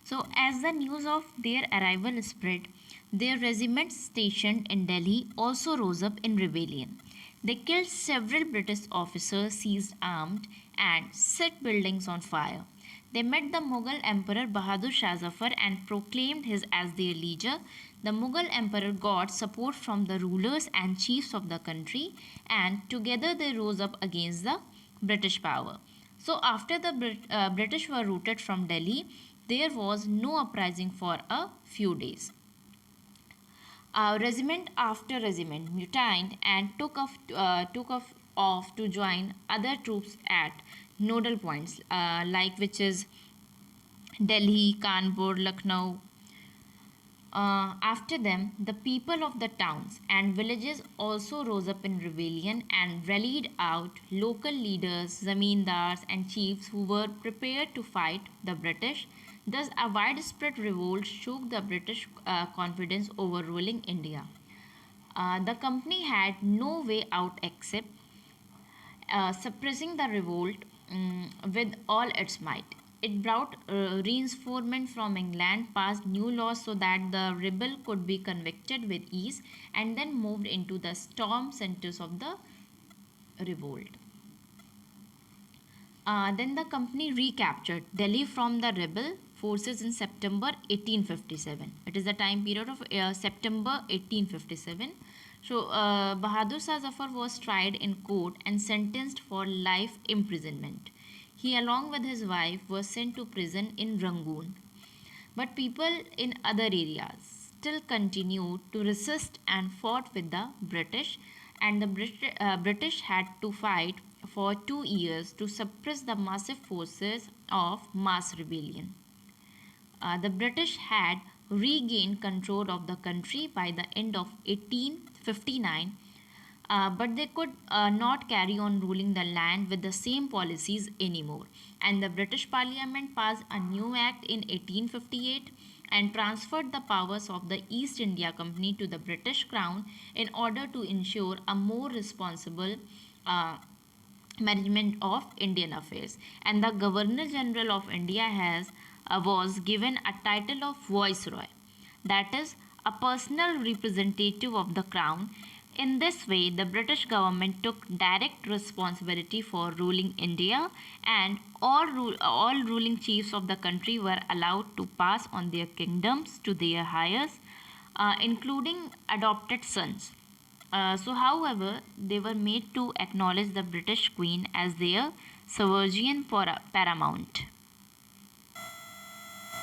So, as the news of their arrival spread, their regiments stationed in Delhi also rose up in rebellion. They killed several British officers, seized arms, and set buildings on fire. They met the Mughal Emperor Bahadur Shah Zafar and proclaimed his as their leader. The Mughal Emperor got support from the rulers and chiefs of the country, and together they rose up against the British power. So, after the British were routed from Delhi, there was no uprising for a few days. Regiment after regiment mutined and took off to join other troops at nodal points like which is Delhi, Kanpur, Lucknow. After them, the people of the towns and villages also rose up in rebellion and rallied out local leaders, zamindars, and chiefs who were prepared to fight the British. Thus, a widespread revolt shook the British confidence over ruling India. The company had no way out except suppressing the revolt with all its might. It brought reinforcement from England, passed new laws so that the rebel could be convicted with ease, and then moved into the storm centers of the revolt. Then the company recaptured Delhi from the rebel forces in September 1857. It is the time period of September 1857. So Bahadur Shah Zafar was tried in court and sentenced for life imprisonment. He, along with his wife, was sent to prison in Rangoon. But people in other areas still continued to resist and fought with the British, and the British had to fight for 2 years to suppress the massive forces of mass rebellion. The British had regained control of the country by the end of 1859, but they could not carry on ruling the land with the same policies anymore. And the British Parliament passed a new act in 1858 and transferred the powers of the East India Company to the British Crown in order to ensure a more responsible uh, management of Indian affairs. And the Governor General of India was given a title of Viceroy, that is, a personal representative of the Crown. In this way, the British government took direct responsibility for ruling India, and all ruling chiefs of the country were allowed to pass on their kingdoms to their heirs, including adopted sons. However, they were made to acknowledge the British Queen as their sovereign paramount.